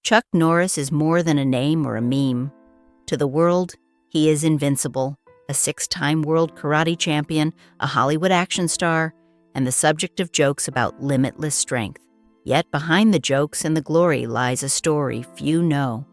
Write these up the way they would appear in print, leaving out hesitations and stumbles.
Chuck Norris is more than a name or a meme. To the world, he is invincible, a 6-time world karate champion, a Hollywood action star, and the subject of jokes about limitless strength. Yet behind the jokes and the glory lies a story few know.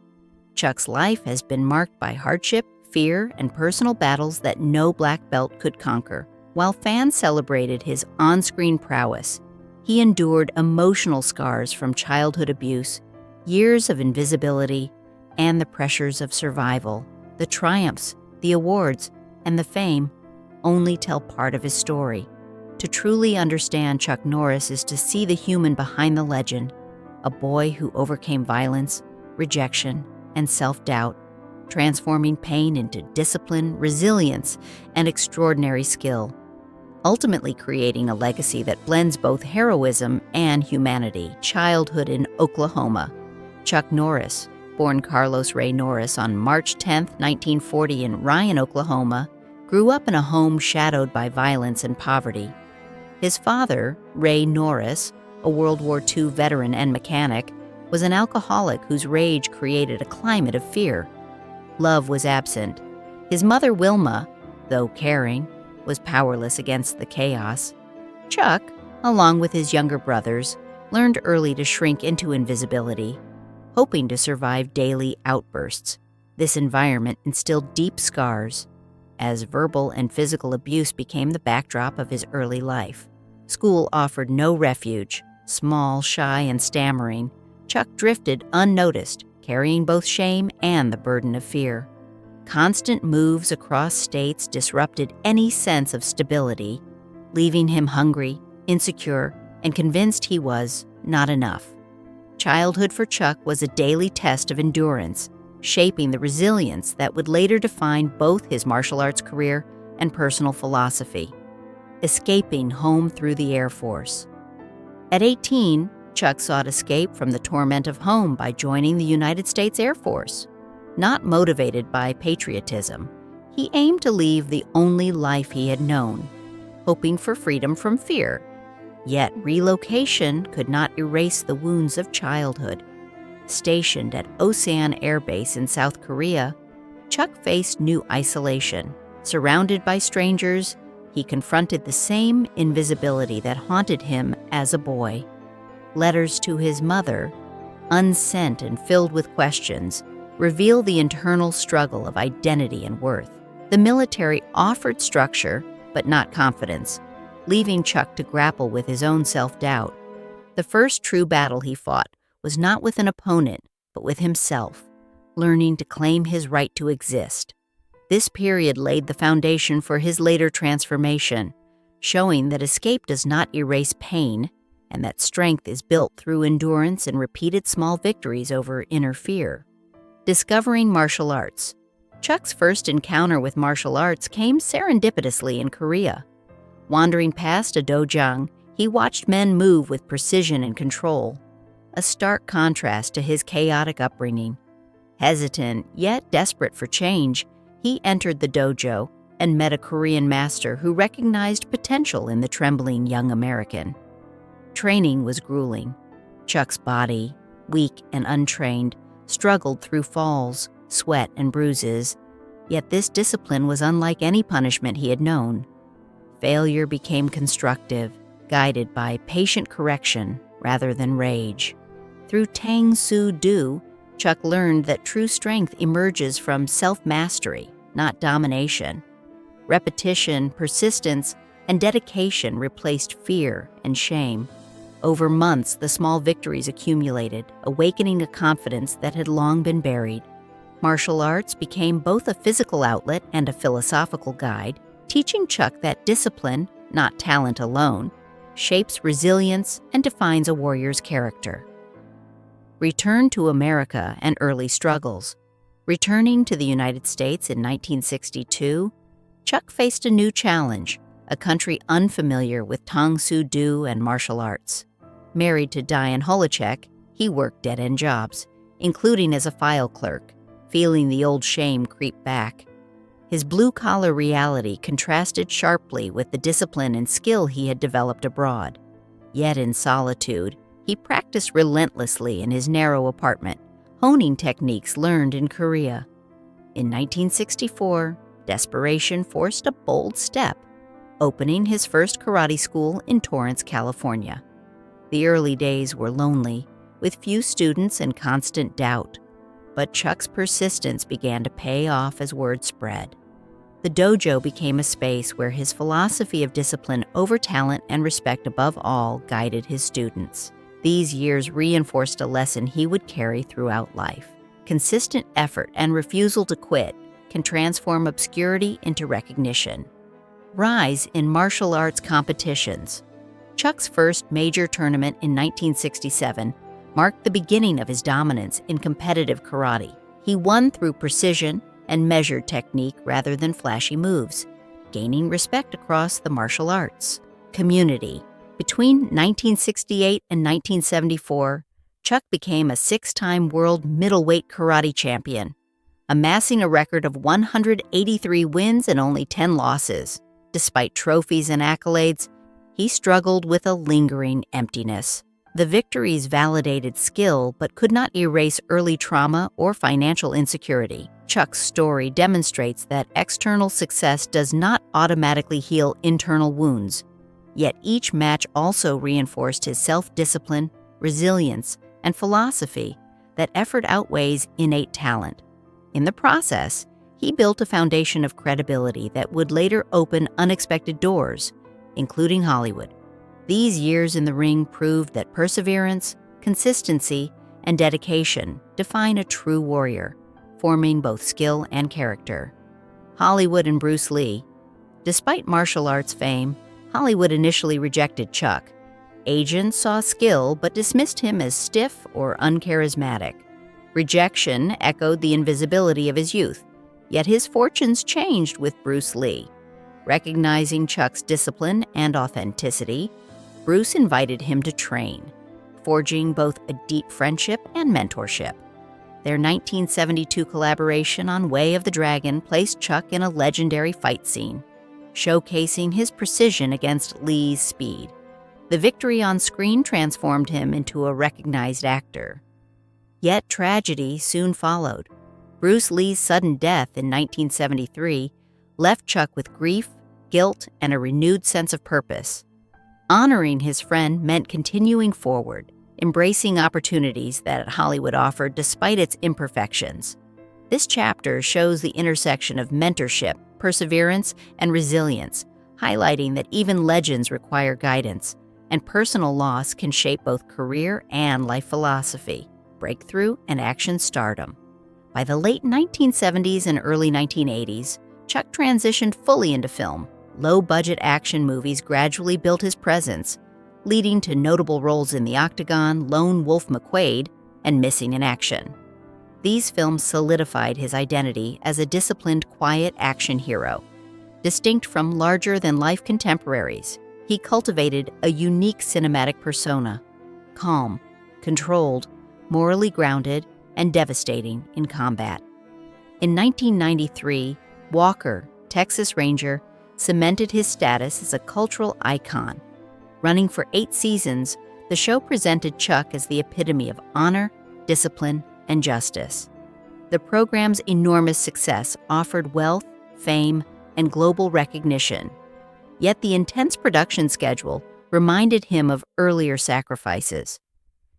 Chuck's life has been marked by hardship, fear, and personal battles that no black belt could conquer. While fans celebrated his on-screen prowess, he endured emotional scars from childhood abuse, years of invisibility, and the pressures of survival. The triumphs, the awards, and the fame only tell part of his story. To truly understand Chuck Norris is to see the human behind the legend, a boy who overcame violence, rejection, and self-doubt, transforming pain into discipline, resilience, and extraordinary skill, ultimately creating a legacy that blends both heroism and humanity. Childhood in Oklahoma. Chuck Norris, born Carlos Ray Norris on March 10, 1940 in Ryan, Oklahoma, grew up in a home shadowed by violence and poverty. His father, Ray Norris, a World War II veteran and mechanic, was an alcoholic whose rage created a climate of fear. Love was absent. His mother, Wilma, though caring, was powerless against the chaos. Chuck, along with his younger brothers, learned early to shrink into invisibility, hoping to survive daily outbursts. This environment instilled deep scars, as verbal and physical abuse became the backdrop of his early life. School offered no refuge. Small, shy, and stammering, Chuck drifted unnoticed, carrying both shame and the burden of fear. Constant moves across states disrupted any sense of stability, leaving him hungry, insecure, and convinced he was not enough. Childhood for Chuck was a daily test of endurance, shaping the resilience that would later define both his martial arts career and personal philosophy. Escaping home through the Air Force. At 18, Chuck sought escape from the torment of home by joining the United States Air Force. Not motivated by patriotism, he aimed to leave the only life he had known, hoping for freedom from fear. Yet relocation could not erase the wounds of childhood. Stationed at Osan Air Base in South Korea, Chuck faced new isolation. Surrounded by strangers, he confronted the same invisibility that haunted him as a boy. Letters to his mother, unsent and filled with questions, reveal the internal struggle of identity and worth. The military offered structure, but not confidence, leaving Chuck to grapple with his own self-doubt. The first true battle he fought was not with an opponent, but with himself, learning to claim his right to exist. This period laid the foundation for his later transformation, showing that escape does not erase pain and that strength is built through endurance and repeated small victories over inner fear. Discovering martial arts. Chuck's first encounter with martial arts came serendipitously in Korea. Wandering past a dojang, he watched men move with precision and control, a stark contrast to his chaotic upbringing. Hesitant, yet desperate for change, he entered the dojo and met a Korean master who recognized potential in the trembling young American. Training was grueling. Chuck's body, weak and untrained, struggled through falls, sweat, and bruises, yet this discipline was unlike any punishment he had known. Failure became constructive, guided by patient correction rather than rage. Through Tang Soo Do, Chuck learned that true strength emerges from self-mastery, not domination. Repetition, persistence, and dedication replaced fear and shame. Over months, the small victories accumulated, awakening a confidence that had long been buried. Martial arts became both a physical outlet and a philosophical guide, teaching Chuck that discipline, not talent alone, shapes resilience and defines a warrior's character. Return to America and early struggles. Returning to the United States in 1962, Chuck faced a new challenge, a country unfamiliar with Tang Soo Do and martial arts. Married to Diane Holacek, he worked dead-end jobs, including as a file clerk, feeling the old shame creep back. His blue-collar reality contrasted sharply with the discipline and skill he had developed abroad. Yet in solitude, he practiced relentlessly in his narrow apartment, honing techniques learned in Korea. In 1964, desperation forced a bold step, opening his first karate school in Torrance, California. The early days were lonely, with few students and constant doubt, but Chuck's persistence began to pay off as word spread. The dojo became a space where his philosophy of discipline over talent and respect above all guided his students. These years reinforced a lesson he would carry throughout life. Consistent effort and refusal to quit can transform obscurity into recognition. Rise in martial arts competitions. Chuck's first major tournament in 1967 marked the beginning of his dominance in competitive karate. He won through precision and measured technique rather than flashy moves, gaining respect across the martial arts community. Between 1968 and 1974, Chuck became a 6-time world middleweight karate champion, amassing a record of 183 wins and only 10 losses. Despite trophies and accolades, he struggled with a lingering emptiness. The victories validated skill but could not erase early trauma or financial insecurity. Chuck's story demonstrates that external success does not automatically heal internal wounds, yet each match also reinforced his self-discipline, resilience, and philosophy that effort outweighs innate talent. In the process, he built a foundation of credibility that would later open unexpected doors, including Hollywood. These years in the ring proved that perseverance, consistency, and dedication define a true warrior, forming both skill and character. Hollywood and Bruce Lee. Despite martial arts fame, Hollywood initially rejected Chuck. Agents saw skill but dismissed him as stiff or uncharismatic. Rejection echoed the invisibility of his youth, yet his fortunes changed with Bruce Lee. Recognizing Chuck's discipline and authenticity, Bruce invited him to train, forging both a deep friendship and mentorship. Their 1972 collaboration on Way of the Dragon placed Chuck in a legendary fight scene, showcasing his precision against Lee's speed. The victory on screen transformed him into a recognized actor. Yet tragedy soon followed. Bruce Lee's sudden death in 1973 left Chuck with grief, guilt, and a renewed sense of purpose. Honoring his friend meant continuing forward, embracing opportunities that Hollywood offered despite its imperfections. This chapter shows the intersection of mentorship, perseverance, and resilience, highlighting that even legends require guidance, and personal loss can shape both career and life philosophy, breakthrough, and action stardom. By the late 1970s and early 1980s, Chuck transitioned fully into film. Low-budget action movies gradually built his presence, leading to notable roles in The Octagon, Lone Wolf McQuade, and Missing in Action. These films solidified his identity as a disciplined, quiet action hero. Distinct from larger-than-life contemporaries, he cultivated a unique cinematic persona, calm, controlled, morally grounded, and devastating in combat. In 1993, Walker, Texas Ranger, cemented his status as a cultural icon. Running for 8 seasons, the show presented Chuck as the epitome of honor, discipline, and justice. The program's enormous success offered wealth, fame, and global recognition. Yet the intense production schedule reminded him of earlier sacrifices.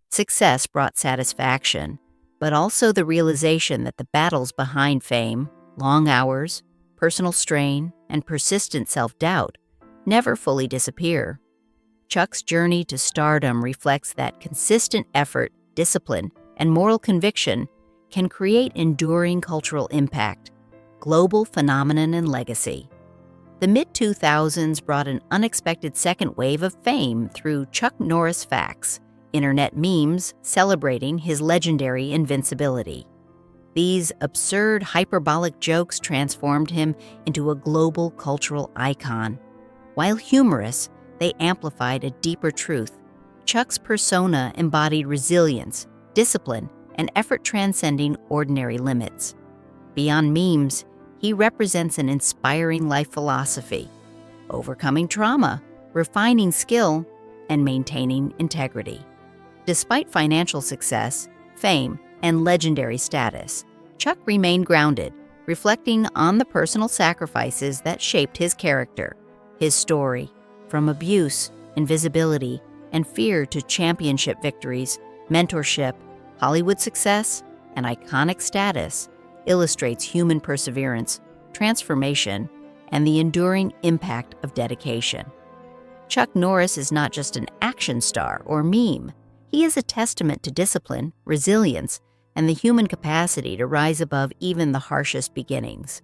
Success brought satisfaction, but also the realization that the battles behind fame, long hours, personal strain, and persistent self-doubt never fully disappear. Chuck's journey to stardom reflects that consistent effort, discipline, and moral conviction can create enduring cultural impact, global phenomenon, and legacy. The mid-2000s brought an unexpected second wave of fame through Chuck Norris facts, internet memes celebrating his legendary invincibility. These absurd, hyperbolic jokes transformed him into a global cultural icon. While humorous, they amplified a deeper truth. Chuck's persona embodied resilience, discipline, and effort transcending ordinary limits. Beyond memes, he represents an inspiring life philosophy, overcoming trauma, refining skill, and maintaining integrity. Despite financial success, fame, and legendary status, Chuck remained grounded, reflecting on the personal sacrifices that shaped his character. His story, from abuse, invisibility, and fear to championship victories, mentorship, Hollywood success, and iconic status, illustrates human perseverance, transformation, and the enduring impact of dedication. Chuck Norris is not just an action star or meme. He is a testament to discipline, resilience, and the human capacity to rise above even the harshest beginnings.